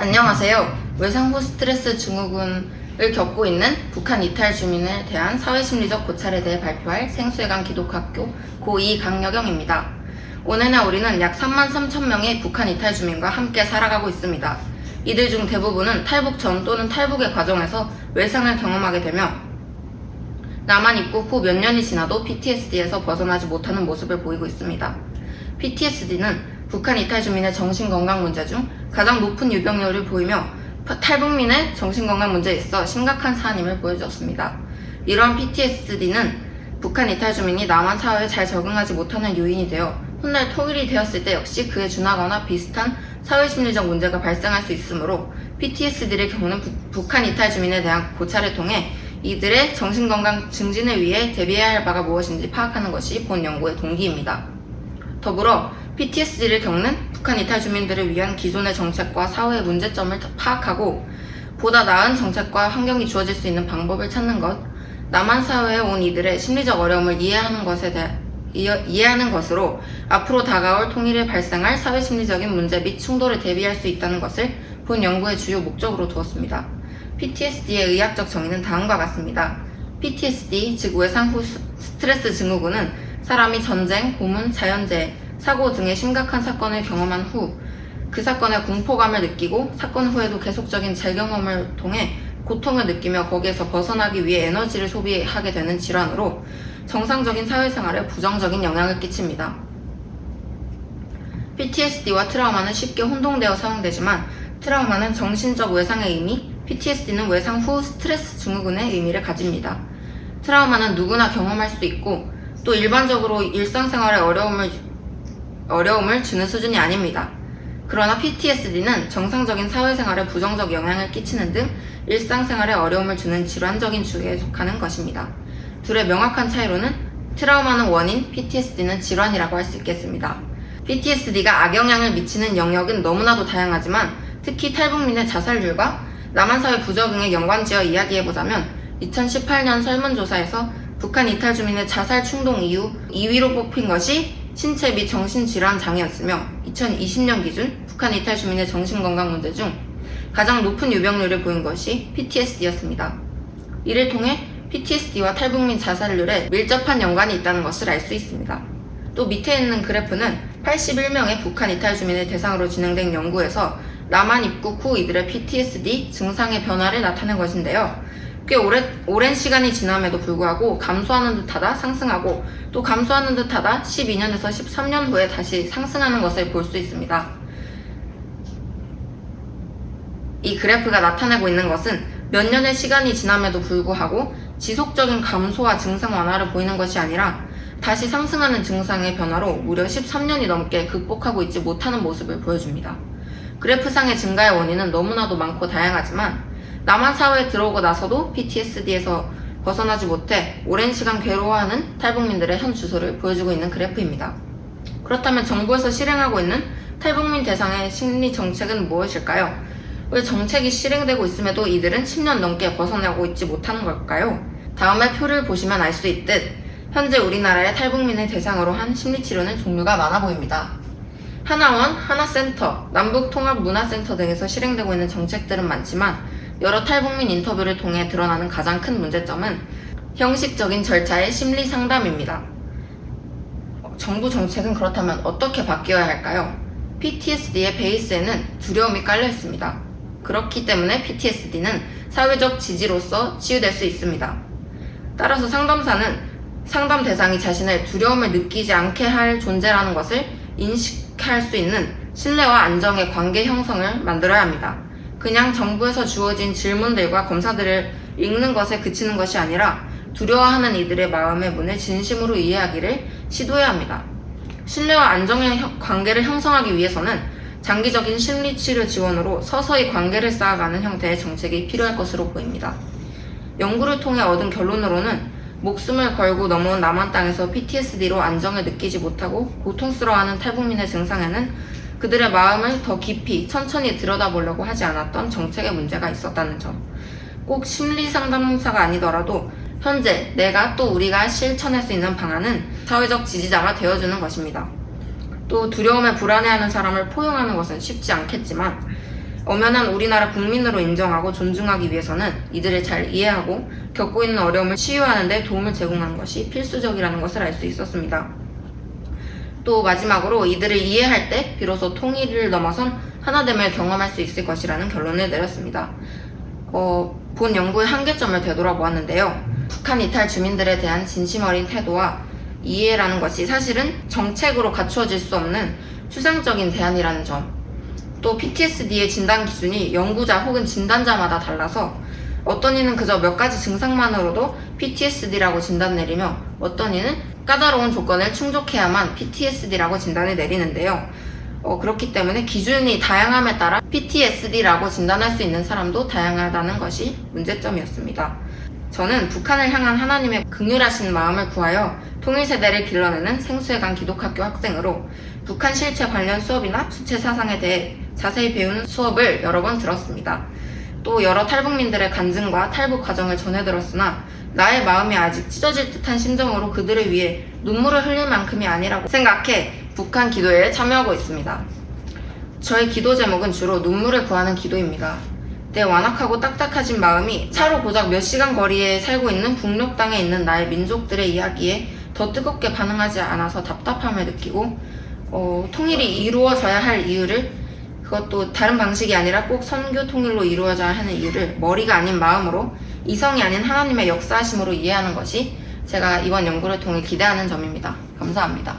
안녕하세요. 외상후 스트레스 증후군을 겪고 있는 북한 이탈 주민에 대한 사회심리적 고찰에 대해 발표할 생수해관 기독학교 고2 강여경입니다. 오늘날 우리는 약 33,000명의 북한 이탈 주민과 함께 살아가고 있습니다. 이들 중 대부분은 탈북 전 또는 탈북의 과정에서 외상을 경험하게 되며 남한 입국 후 몇 년이 지나도 PTSD에서 벗어나지 못하는 모습을 보이고 있습니다. PTSD는 북한 이탈 주민의 정신건강 문제 중 가장 높은 유병률을 보이며 탈북민의 정신건강 문제에 있어 심각한 사안임을 보여주었습니다. 이러한 PTSD는 북한 이탈 주민이 남한 사회에 잘 적응하지 못하는 요인이 되어 훗날 통일이 되었을 때 역시 그에 준하거나 비슷한 사회심리적 문제가 발생할 수 있으므로 PTSD를 겪는 북한 이탈 주민에 대한 고찰을 통해 이들의 정신건강 증진을 위해 대비해야 할 바가 무엇인지 파악하는 것이 본 연구의 동기입니다. 더불어 PTSD를 겪는 북한 이탈 주민들을 위한 기존의 정책과 사회의 문제점을 파악하고 보다 나은 정책과 환경이 주어질 수 있는 방법을 찾는 것, 남한 사회에 온 이들의 심리적 어려움을 이해하는 것으로 앞으로 다가올 통일에 발생할 사회심리적인 문제 및 충돌을 대비할 수 있다는 것을 본 연구의 주요 목적으로 두었습니다. PTSD의 의학적 정의는 다음과 같습니다. PTSD, 즉 외상 후 스트레스 증후군은 사람이 전쟁, 고문, 자연재해, 사고 등의 심각한 사건을 경험한 후 그 사건에 공포감을 느끼고 사건 후에도 계속적인 재경험을 통해 고통을 느끼며 거기에서 벗어나기 위해 에너지를 소비하게 되는 질환으로 정상적인 사회생활에 부정적인 영향을 끼칩니다. PTSD와 트라우마는 쉽게 혼동되어 사용되지만 트라우마는 정신적 외상의 의미, PTSD는 외상 후 스트레스 증후군의 의미를 가집니다. 트라우마는 누구나 경험할 수 있고 또 일반적으로 일상생활에 어려움을 주는 수준이 아닙니다. 그러나 PTSD는 정상적인 사회생활에 부정적 영향을 끼치는 등 일상생활에 어려움을 주는 질환적인 주에 속하는 것입니다. 둘의 명확한 차이로는 트라우마는 원인, PTSD는 질환이라고 할 수 있겠습니다. PTSD가 악영향을 미치는 영역은 너무나도 다양하지만 특히 탈북민의 자살률과 남한사회 부적응에 연관지어 이야기해보자면 2018년 설문조사에서 북한 이탈 주민의 자살 충동 이유 2위로 뽑힌 것이 신체 및 정신질환 장애였으며 2020년 기준 북한 이탈 주민의 정신건강 문제 중 가장 높은 유병률을 보인 것이 PTSD였습니다. 이를 통해 PTSD와 탈북민 자살률에 밀접한 연관이 있다는 것을 알 수 있습니다. 또 밑에 있는 그래프는 81명의 북한 이탈 주민을 대상으로 진행된 연구에서 남한 입국 후 이들의 PTSD 증상의 변화를 나타낸 것인데요. 꽤 오랜 시간이 지남에도 불구하고 감소하는 듯하다 상승하고 또 감소하는 듯하다 12년에서 13년 후에 다시 상승하는 것을 볼 수 있습니다. 이 그래프가 나타내고 있는 것은 몇 년의 시간이 지남에도 불구하고 지속적인 감소와 증상 완화를 보이는 것이 아니라 다시 상승하는 증상의 변화로 무려 13년이 넘게 극복하고 있지 못하는 모습을 보여줍니다. 그래프상의 증가의 원인은 너무나도 많고 다양하지만 남한 사회에 들어오고 나서도 PTSD에서 벗어나지 못해 오랜 시간 괴로워하는 탈북민들의 현 주소를 보여주고 있는 그래프입니다. 그렇다면 정부에서 실행하고 있는 탈북민 대상의 심리 정책은 무엇일까요? 왜 정책이 실행되고 있음에도 이들은 10년 넘게 벗어나고 있지 못하는 걸까요? 다음의 표를 보시면 알 수 있듯 현재 우리나라의 탈북민을 대상으로 한 심리치료는 종류가 많아 보입니다. 하나원, 하나센터, 남북통합문화센터 등에서 실행되고 있는 정책들은 많지만 여러 탈북민 인터뷰를 통해 드러나는 가장 큰 문제점은 형식적인 절차의 심리 상담입니다. 정부 정책은 그렇다면 어떻게 바뀌어야 할까요? PTSD의 베이스에는 두려움이 깔려 있습니다. 그렇기 때문에 PTSD는 사회적 지지로서 치유될 수 있습니다. 따라서 상담사는 상담 대상이 자신의 두려움을 느끼지 않게 할 존재라는 것을 인식할 수 있는 신뢰와 안정의 관계 형성을 만들어야 합니다. 그냥 정부에서 주어진 질문들과 검사들을 읽는 것에 그치는 것이 아니라 두려워하는 이들의 마음의 문을 진심으로 이해하기를 시도해야 합니다. 신뢰와 안정의 관계를 형성하기 위해서는 장기적인 심리치료 지원으로 서서히 관계를 쌓아가는 형태의 정책이 필요할 것으로 보입니다. 연구를 통해 얻은 결론으로는 목숨을 걸고 넘어온 남한 땅에서 PTSD로 안정을 느끼지 못하고 고통스러워하는 탈북민의 증상에는 그들의 마음을 더 깊이 천천히 들여다보려고 하지 않았던 정책의 문제가 있었다는 점. 꼭 심리상담사가 아니더라도 현재 내가 또 우리가 실천할 수 있는 방안은 사회적 지지자가 되어주는 것입니다. 또 두려움에 불안해하는 사람을 포용하는 것은 쉽지 않겠지만 엄연한 우리나라 국민으로 인정하고 존중하기 위해서는 이들을 잘 이해하고 겪고 있는 어려움을 치유하는 데 도움을 제공하는 것이 필수적이라는 것을 알 수 있었습니다. 또 마지막으로 이들을 이해할 때 비로소 통일을 넘어선 하나됨을 경험할 수 있을 것이라는 결론을 내렸습니다. 본 연구의 한계점을 되돌아보았는데요. 북한 이탈 주민들에 대한 진심 어린 태도와 이해라는 것이 사실은 정책으로 갖추어질 수 없는 추상적인 대안이라는 점, 또 PTSD의 진단 기준이 연구자 혹은 진단자마다 달라서 어떤 이는 그저 몇 가지 증상만으로도 PTSD라고 진단 내리며 어떤 이는 까다로운 조건을 충족해야만 PTSD라고 진단을 내리는데요. 그렇기 때문에 기준이 다양함에 따라 PTSD라고 진단할 수 있는 사람도 다양하다는 것이 문제점이었습니다. 저는 북한을 향한 하나님의 긍휼하신 마음을 구하여 통일세대를 길러내는 생수해관 기독학교 학생으로 북한 실체 관련 수업이나 주체 사상에 대해 자세히 배우는 수업을 여러 번 들었습니다. 또 여러 탈북민들의 간증과 탈북 과정을 전해 들었으나 나의 마음이 아직 찢어질 듯한 심정으로 그들을 위해 눈물을 흘릴 만큼이 아니라고 생각해 북한 기도회에 참여하고 있습니다. 저의 기도 제목은 주로 눈물을 구하는 기도입니다. 내 완악하고 딱딱해진 마음이 차로 고작 몇 시간 거리에 살고 있는 북녘 땅에 있는 나의 민족들의 이야기에 더 뜨겁게 반응하지 않아서 답답함을 느끼고 통일이 이루어져야 할 이유를, 그것도 다른 방식이 아니라 꼭 선교 통일로 이루어져야 하는 이유를 머리가 아닌 마음으로, 이성이 아닌 하나님의 역사하심으로 이해하는 것이 제가 이번 연구를 통해 기대하는 점입니다. 감사합니다.